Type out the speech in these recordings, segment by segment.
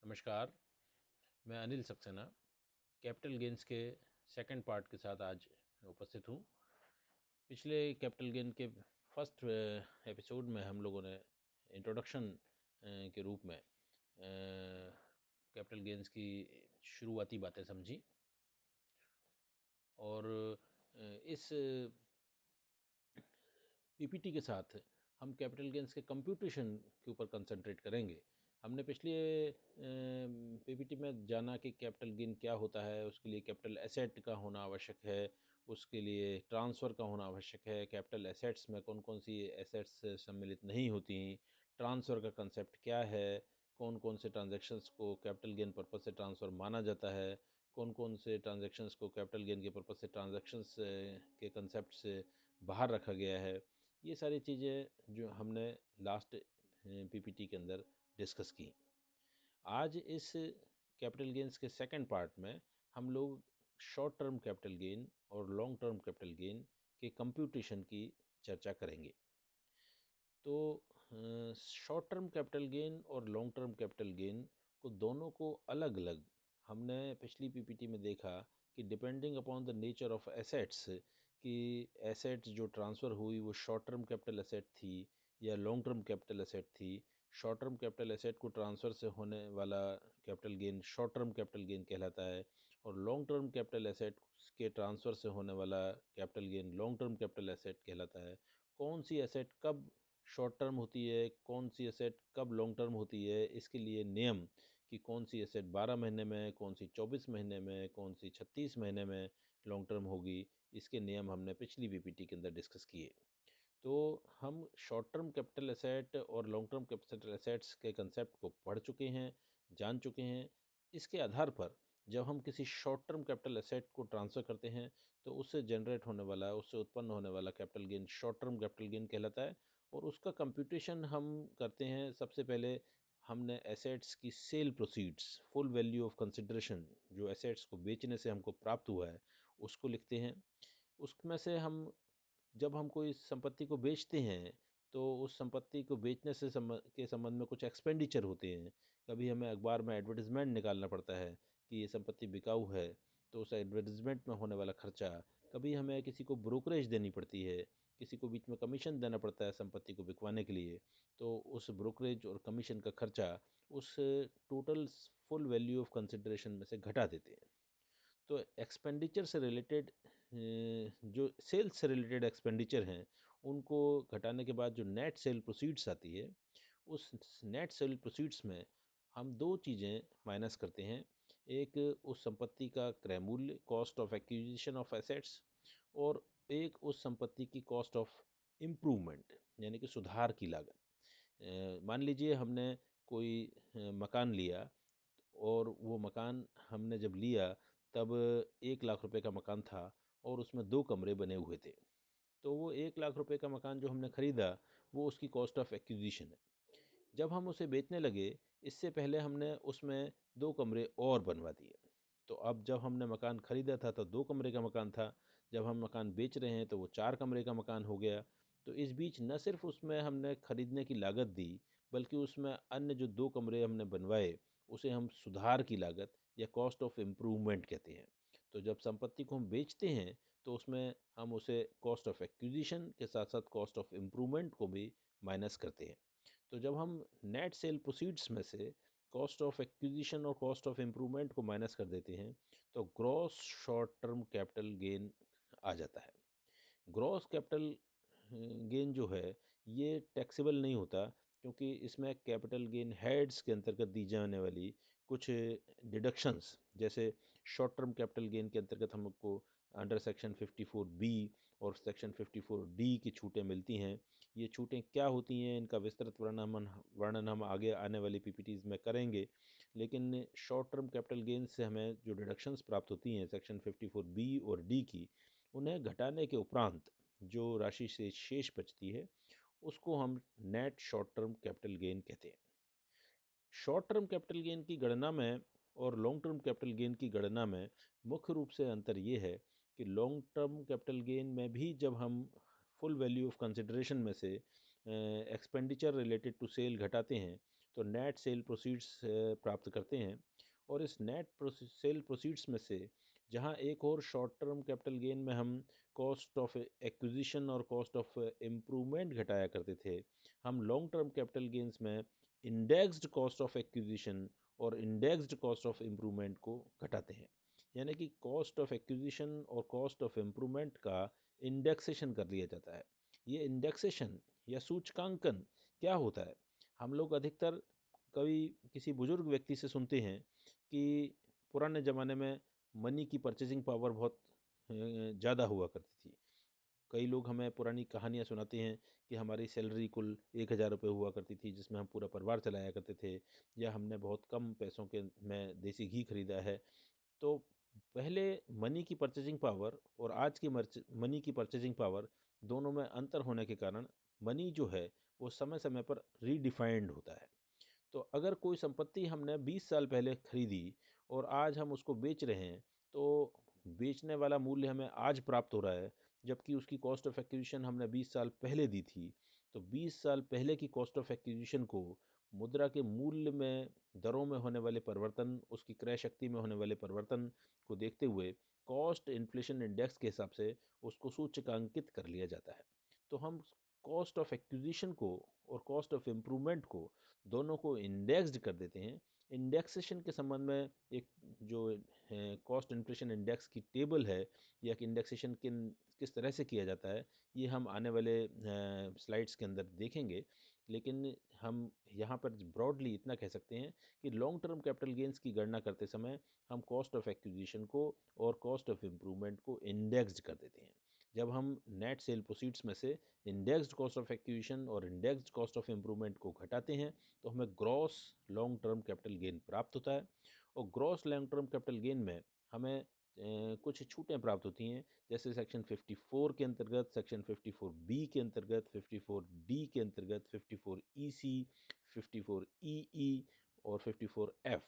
नमस्कार, मैं Anil Saxena capital gains के सेकंड पार्ट के साथ आज उपस्थित हूँ। पिछले कैपिटल गेन के फर्स्ट एपिसोड में हम लोगों ने इंट्रोडक्शन के रूप में कैपिटल गेन्स की शुरुआती बातें समझी और इस पीपीटी के साथ हम कैपिटल गेन्स के कंप्यूटेशन के ऊपर कंसंट्रेट करेंगे। हमने पिछले पीपीटी में जाना कि कैपिटल गेन क्या होता है, उसके लिए कैपिटल एसेट का होना आवश्यक है, उसके लिए ट्रांसफ़र का होना आवश्यक है, कैपिटल एसेट्स में कौन कौन सी एसेट्स सम्मिलित नहीं होती, ट्रांसफ़र का कंसेप्ट क्या है, कौन कौन से ट्रांजेक्शन्स को कैपिटल गेन पर्पज़ से ट्रांसफ़र माना जाता है, कौन कौन से ट्रांजेक्शन्स को कैपिटल गेन के पर्पज़ से ट्रांजेक्शन्स के कंसेप्ट से बाहर रखा गया है। ये सारी चीज़ें जो हमने लास्ट पीपीटी के अंदर डिस्कस की। आज इस कैपिटल गेन्स के सेकंड पार्ट में हम लोग शॉर्ट टर्म कैपिटल गेन और लॉन्ग टर्म कैपिटल गेन के कंप्यूटेशन की चर्चा करेंगे। तो शॉर्ट टर्म कैपिटल गेन और लॉन्ग टर्म कैपिटल गेन को दोनों को अलग अलग हमने पिछली पीपीटी में देखा कि depending upon the nature of assets कि एसेट्स जो ट्रांसफ़र हुई वो शॉर्ट टर्म कैपिटल एसेट थी या लॉन्ग टर्म कैपिटल एसेट थी। शॉर्ट टर्म कैपिटल एसेट को ट्रांसफ़र से होने वाला capital gain short term capital gain कहलाता है और लॉन्ग टर्म कैपिटल एसेट के ट्रांसफ़र से होने वाला capital gain long term capital asset कहलाता है। कौन सी एसेट कब शॉर्ट टर्म होती है, कौन सी एसेट कब लॉन्ग टर्म होती है, इसके लिए नियम कि कौन सी एसेट 12 महीने में, कौन सी 24 महीने में, कौन सी 36 महीने में लॉन्ग टर्म होगी, इसके नियम हमने पिछली पीपीटी के अंदर डिस्कस किए। तो हम शॉर्ट टर्म कैपिटल एसेट और लॉन्ग टर्म कैपिटल एसेट्स के कंसेप्ट को पढ़ चुके हैं, जान चुके हैं। इसके आधार पर जब हम किसी शॉर्ट टर्म कैपिटल एसेट को ट्रांसफ़र करते हैं तो उससे जनरेट होने वाला, उससे उत्पन्न होने वाला capital gain short term capital gain कहलाता है और उसका कंप्यूटेशन हम करते हैं। सबसे पहले हमने एसेट्स की sale proceeds, full value of consideration, जो एसेट्स को बेचने से हमको प्राप्त हुआ है, उसको लिखते हैं। उसमें से हम जब हम कोई संपत्ति को बेचते हैं तो उस संपत्ति को बेचने से के संबंध में कुछ एक्सपेंडिचर होते हैं। कभी हमें अखबार में एडवर्टाइजमेंट निकालना पड़ता है कि ये संपत्ति बिकाऊ है, तो उस एडवर्टाइजमेंट में होने वाला खर्चा। कभी हमें किसी को ब्रोकरेज देनी पड़ती है, किसी को बीच में कमीशन देना पड़ता है संपत्ति को बिकवाने के लिए, तो उस ब्रोकरेज और कमीशन का खर्चा उस total full value of consideration में से घटा देते हैं। तो एक्सपेंडिचर से रिलेटेड जो सेल्स से रिलेटेड एक्सपेंडिचर हैं उनको घटाने के बाद जो नेट सेल प्रोसीड्स आती है, उस नेट सेल प्रोसीड्स में हम दो चीज़ें माइनस करते हैं। एक उस संपत्ति का क्रय मूल्य, cost of acquisition of assets, और एक उस संपत्ति की कॉस्ट ऑफ इम्प्रूवमेंट यानी कि सुधार की लागत। मान लीजिए हमने कोई मकान लिया और वो मकान हमने जब लिया तब 1 लाख रुपए का मकान था और उसमें 2 कमरे बने हुए थे। तो वो 1 लाख रुपए का मकान जो हमने ख़रीदा वो उसकी कॉस्ट ऑफ एक्विजिशन है। जब हम उसे बेचने लगे, इससे पहले हमने उसमें 2 कमरे और बनवा दिए। तो अब जब हमने मकान ख़रीदा था तो 2 कमरे का मकान था, जब हम मकान बेच रहे हैं तो वो 4 कमरे का मकान हो गया। तो इस बीच न सिर्फ उसमें हमने ख़रीदने की लागत दी, बल्कि उसमें अन्य जो 2 कमरे हमने बनवाए उसे हम सुधार की लागत या कॉस्ट ऑफ इम्प्रूवमेंट कहते हैं। तो जब संपत्ति को हम बेचते हैं तो उसमें हम उसे कॉस्ट ऑफ एक्विजिशन के साथ साथ कॉस्ट ऑफ इम्प्रूवमेंट को भी माइनस करते हैं। तो जब हम नेट सेल प्रोसीड्स में से कॉस्ट ऑफ एक्विजिशन और कॉस्ट ऑफ इम्प्रूवमेंट को माइनस कर देते हैं तो gross short term capital gain आ जाता है। ग्रॉस कैपिटल गेन जो है ये टैक्सेबल नहीं होता, क्योंकि इसमें कैपिटल गेन हेड्स के अंतर्गत दी जाने वाली कुछ डिडक्शंस, जैसे शॉर्ट टर्म कैपिटल गेन के अंतर्गत हमको अंडर सेक्शन 54B और सेक्शन 54D की छूटें मिलती हैं। ये छूटें क्या होती हैं, इनका विस्तृत वर्णन हम आगे आने वाली पीपीटीज में करेंगे। लेकिन शॉर्ट टर्म कैपिटल गेन से हमें जो डिडक्शंस प्राप्त होती हैं सेक्शन 54B और डी की, उन्हें घटाने के उपरांत जो राशि से शेष बचती है उसको हम net short term capital gain कहते हैं। शॉर्ट टर्म कैपिटल गेन की गणना में और लॉन्ग टर्म कैपिटल गेन की गणना में मुख्य रूप से अंतर ये है कि लॉन्ग टर्म कैपिटल गेन में भी जब हम फुल वैल्यू ऑफ कंसिडरेशन में से एक्सपेंडिचर रिलेटेड टू सेल घटाते हैं तो नेट सेल प्रोसीड्स प्राप्त करते हैं। और इस नेट सेल प्रोसीड्स में से जहां एक और शॉर्ट टर्म कैपिटल गेन में हम कॉस्ट ऑफ एक्विजिशन और कॉस्ट ऑफ इम्प्रूवमेंट घटाया करते थे, हम लॉन्ग टर्म कैपिटल गेन्स में इंडेक्स्ड कॉस्ट ऑफ एक्विजिशन और इंडेक्स्ड कॉस्ट ऑफ इम्प्रूवमेंट को घटाते हैं। यानी कि कॉस्ट ऑफ एक्विजिशन और कॉस्ट ऑफ इम्प्रूवमेंट का इंडेक्सेशन कर लिया जाता है। ये इंडेक्सेशन या सूचकांकन क्या होता है? हम लोग अधिकतर कभी किसी बुजुर्ग व्यक्ति से सुनते हैं कि पुराने ज़माने में मनी की परचेजिंग पावर बहुत ज़्यादा हुआ करती थी। कई लोग हमें पुरानी कहानियाँ सुनाते हैं कि हमारी सैलरी कुल 1,000 रुपये हुआ करती थी, जिसमें हम पूरा परिवार चलाया करते थे, या हमने बहुत कम पैसों के में देसी घी खरीदा है। तो पहले मनी की परचेजिंग पावर और आज की मनी की परचेजिंग पावर दोनों में अंतर होने के कारण मनी जो है वो समय समय पर रीडिफाइंड होता है। तो अगर कोई संपत्ति हमने 20 साल पहले खरीदी और आज हम उसको बेच रहे हैं, तो बेचने वाला मूल्य हमें आज प्राप्त हो रहा है, जबकि उसकी कॉस्ट ऑफ एक्विजिशन हमने 20 साल पहले दी थी। तो 20 साल पहले की कॉस्ट ऑफ एक्विजिशन को मुद्रा के मूल्य में, दरों में होने वाले परिवर्तन, उसकी क्रय शक्ति में होने वाले परिवर्तन को देखते हुए कॉस्ट इन्फ्लेशन इंडेक्स के हिसाब से उसको सूचकांकित कर लिया जाता है। तो हम कॉस्ट ऑफ एक्विजिशन को और कॉस्ट ऑफ इम्प्रूवमेंट को दोनों को इंडेक्स्ड कर देते हैं। इंडेक्सेशन के संबंध में एक जो कॉस्ट इन्फ्लेशन इंडेक्स की टेबल है, या कि इंडेक्सेशन किस तरह से किया जाता है, ये हम आने वाले स्लाइड्स के अंदर देखेंगे। लेकिन हम यहाँ पर ब्रॉडली इतना कह सकते हैं कि लॉन्ग टर्म कैपिटल गेंस की गणना करते समय हम कॉस्ट ऑफ एक्विजिशन को और कॉस्ट ऑफ इम्प्रूवमेंट को इंडेक्स्ड कर देते हैं। जब हम नेट सेल प्रोसीड्स में से इंडेक्स्ड कॉस्ट ऑफ एक्विजिशन और इंडेक्स्ड कॉस्ट ऑफ इम्प्रूवमेंट को घटाते हैं, तो हमें gross long term capital gain प्राप्त होता है। और gross long term capital gain में हमें कुछ छूटें प्राप्त होती हैं, जैसे सेक्शन 54 के अंतर्गत, सेक्शन 54B के अंतर्गत, 54D के अंतर्गत, 54EC, 54EE और 54F।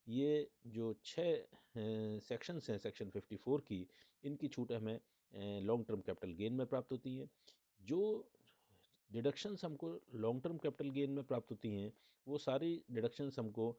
ये जो 6 सेक्शंस हैं सेक्शन 54 की, इनकी छूट हमें लॉन्ग टर्म कैपिटल गेन में प्राप्त होती है। जो डिडक्शंस हमको लॉन्ग टर्म कैपिटल गेन में प्राप्त होती हैं, वो सारी डिडक्शंस हमको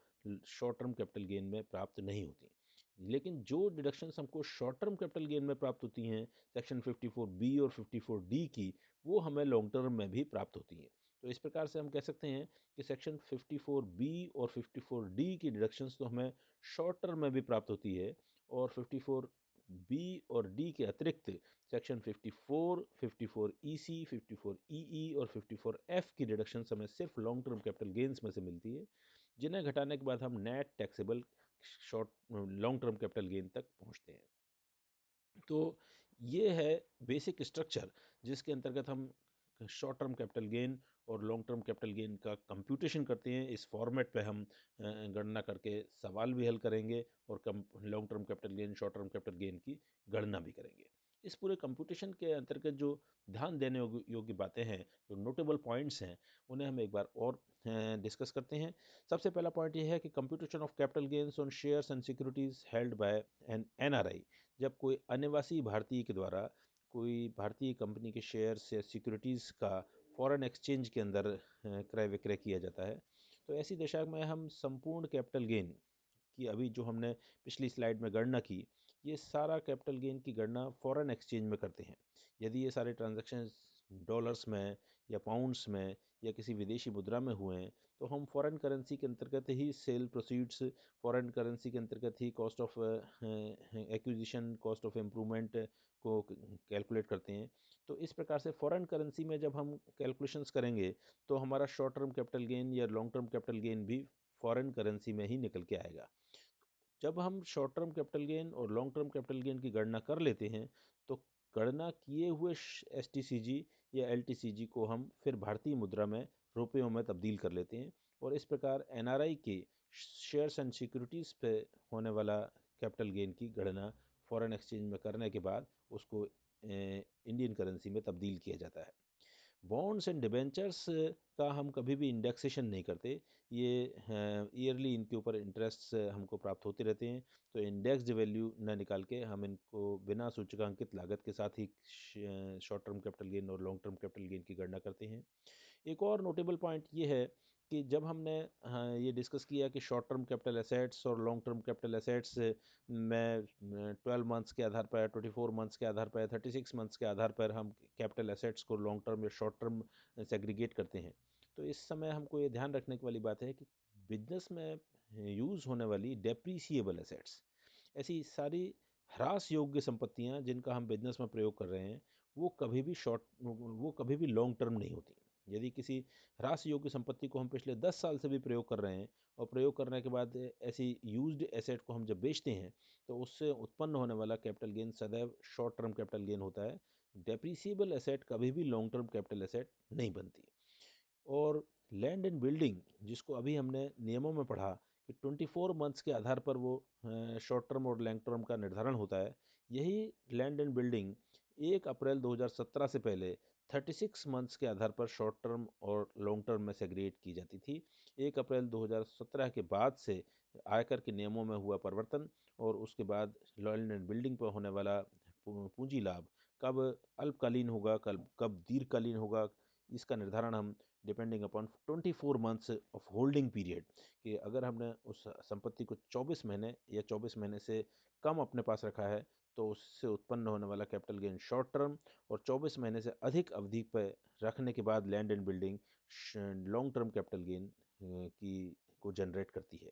शॉर्ट टर्म कैपिटल गेन में प्राप्त नहीं होती। लेकिन जो डिडक्शंस हमको शॉर्ट टर्म कैपिटल गेन में प्राप्त होती हैं सेक्शन 54B और 54D की, वो हमें लॉन्ग टर्म में भी प्राप्त होती हैं। तो इस प्रकार से हम कह सकते हैं कि सेक्शन 54B और 54D की डिडक्शंस तो हमें शॉर्ट टर्म में भी प्राप्त होती है, और 54B और D के अतिरिक्त सेक्शन 54, 54EC, 54EE और 54F की डिडक्शन हमें सिर्फ लॉन्ग टर्म कैपिटल गेन्स में से मिलती है, जिन्हें घटाने के बाद हम net taxable short long term capital gain तक पहुंचते हैं। तो ये है बेसिक स्ट्रक्चर, जिसके अंतर्गत हम शॉर्ट टर्म कैपिटल गेन और लॉन्ग टर्म कैपिटल गेन का कंप्यूटेशन करते हैं। इस फॉर्मेट पे हम गणना करके सवाल भी हल करेंगे और long term capital gain, short term capital gain की गणना भी करेंगे। इस पूरे कंप्यूटेशन के अंतर्गत जो ध्यान देने योग्य बातें हैं, जो नोटेबल पॉइंट्स हैं, उन्हें हम एक बार और डिस्कस करते हैं। सबसे पहला पॉइंट ये है कि computation of capital gains on shares and securities held by an NRI। जब कोई अनिवासी भारतीय के द्वारा कोई भारतीय कंपनी के शेयर्स या सिक्योरिटीज़ का फॉरेन एक्सचेंज के अंदर क्रय विक्रय किया जाता है, तो ऐसी दशा में हम संपूर्ण कैपिटल गेन की, अभी जो हमने पिछली स्लाइड में गणना की, ये सारा कैपिटल गेन की गणना फॉरेन एक्सचेंज में करते हैं। यदि ये सारे ट्रांजैक्शन डॉलर्स में या पाउंड्स में या किसी विदेशी मुद्रा में हुए हैं, तो हम फॉरेन करेंसी के अंतर्गत ही सेल प्रोसीड्स, फॉरेन करेंसी के अंतर्गत ही cost of acquisition, cost of improvement को कैलकुलेट करते हैं। तो इस प्रकार से फॉरेन करेंसी में जब हम कैलकुलेशंस करेंगे, तो हमारा शॉर्ट टर्म कैपिटल गेन या लॉन्ग टर्म कैपिटल गेन भी फॉरेन करेंसी में ही निकल के आएगा। जब हम शॉर्ट टर्म कैपिटल गेन और लॉन्ग टर्म कैपिटल गेन की गणना कर लेते हैं, तो गणना किए हुए STCG या LTCG को हम फिर भारतीय मुद्रा में, रुपयों में तब्दील कर लेते हैं, और इस प्रकार NRI के शेयर्स एंड सिक्योरिटीज़ पे होने वाला कैपिटल गेन की गणना फॉरेन एक्सचेंज में करने के बाद उसको इंडियन करेंसी में तब्दील किया जाता है। बॉन्ड्स एंड डिबेंचर्स का हम कभी भी इंडेक्सेशन नहीं करते। ये ईयरली इनके ऊपर इंटरेस्ट हमको प्राप्त होते रहते हैं, तो इंडेक्स्ड वैल्यू न निकाल के हम इनको बिना सूचकांकित लागत के साथ ही शॉर्ट टर्म कैपिटल गेन और लॉन्ग टर्म कैपिटल गेन की गणना करते हैं। एक और नोटेबल पॉइंट ये है कि जब हमने हाँ, ये डिस्कस किया कि शॉर्ट टर्म कैपिटल एसेट्स और लॉन्ग टर्म कैपिटल एसेट्स में 12 मंथ्स के आधार पर, 24 मंथ्स के आधार पर, 36 मंथ्स के आधार पर हम कैपिटल एसेट्स को लॉन्ग टर्म या शॉर्ट टर्म सेग्रीगेट करते हैं। तो इस समय हमको ये ध्यान रखने की वाली बात है कि बिजनेस में यूज़ होने वाली डेप्रीसिएबल एसेट्स, ऐसी सारी ह्रास योग्य संपत्तियां जिनका हम बिजनेस में प्रयोग कर रहे हैं, वो कभी भी लॉन्ग टर्म नहीं होती। यदि किसी ह्रास योग्य संपत्ति को हम पिछले 10 साल से भी प्रयोग कर रहे हैं और प्रयोग करने के बाद ऐसी यूज्ड एसेट को हम जब बेचते हैं, तो उससे उत्पन्न होने वाला कैपिटल गेन सदैव शॉर्ट टर्म कैपिटल गेन होता है। डेप्रीसिएबल एसेट कभी भी लॉन्ग टर्म कैपिटल एसेट नहीं बनती। और लैंड एंड बिल्डिंग, जिसको अभी हमने नियमों में पढ़ा कि 24 मंथ्स के आधार पर वो शॉर्ट टर्म और लॉन्ग टर्म का निर्धारण होता है, यही लैंड एंड बिल्डिंग 1 अप्रैल 2017 से पहले 36 मंथ्स के आधार पर शॉर्ट टर्म और लॉन्ग टर्म में सेग्रीगेट की जाती थी। 1 अप्रैल 2017 के बाद से आयकर के नियमों में हुआ परिवर्तन, और उसके बाद लैंड एंड बिल्डिंग पर होने वाला पूंजी लाभ कब अल्पकालीन होगा, कब दीर्घकालीन होगा, इसका निर्धारण हम depending upon 24 months of holding period, कि अगर हमने उस संपत्ति को 24 महीने या 24 महीने से कम अपने पास रखा है, तो उससे उत्पन्न होने वाला कैपिटल गेन शॉर्ट टर्म, और 24 महीने से अधिक अवधि पर रखने के बाद land and building long term capital gain की को जनरेट करती है।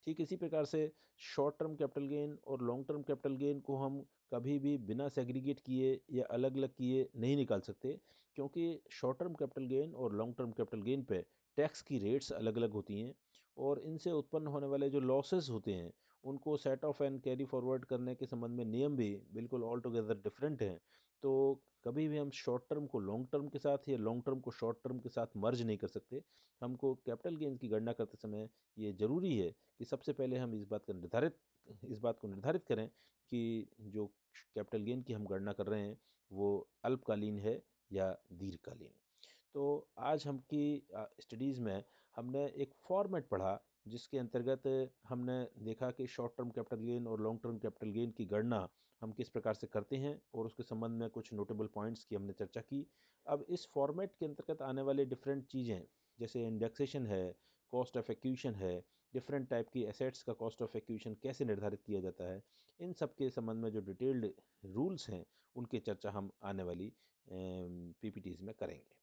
ठीक इसी प्रकार से शॉर्ट टर्म कैपिटल गेन और लॉन्ग टर्म कैपिटल गेन को हम कभी भी बिना सेग्रीगेट किए या अलग अलग किए नहीं निकाल सकते, क्योंकि शॉर्ट टर्म कैपिटल गेन और लॉन्ग टर्म कैपिटल गेन पे टैक्स की रेट्स अलग अलग होती हैं, और इनसे उत्पन्न होने वाले जो लॉसेस होते हैं उनको set of and carry forward करने के संबंध में नियम भी बिल्कुल ऑल टुगेदर डिफरेंट हैं। तो कभी भी हम शॉर्ट टर्म को लॉन्ग टर्म के साथ या लॉन्ग टर्म को शॉर्ट टर्म के साथ मर्ज नहीं कर सकते। हमको कैपिटल गेन्स की गणना करते समय ये ज़रूरी है कि सबसे पहले हम इस बात को निर्धारित करें कि जो कैपिटल गेन की हम गणना कर रहे हैं वो अल्पकालीन है या दीर्घकालीन। तो आज हम की स्टडीज़ में हमने एक फॉर्मेट पढ़ा, जिसके अंतर्गत हमने देखा कि शॉर्ट टर्म कैपिटल गेन और लॉन्ग टर्म कैपिटल गेन की गणना हम किस प्रकार से करते हैं, और उसके संबंध में कुछ नोटेबल पॉइंट्स की हमने चर्चा की। अब इस फॉर्मेट के अंतर्गत आने वाले डिफरेंट चीज़ें, जैसे इंडेक्सेशन है, कॉस्ट ऑफ एक्विजिशन है, डिफरेंट टाइप की एसेट्स का कॉस्ट ऑफ एक्विजिशन कैसे निर्धारित किया जाता है, इन सब के संबंध में जो डिटेल्ड रूल्स हैं उनकी चर्चा हम आने वाली पीपीटीज में करेंगे।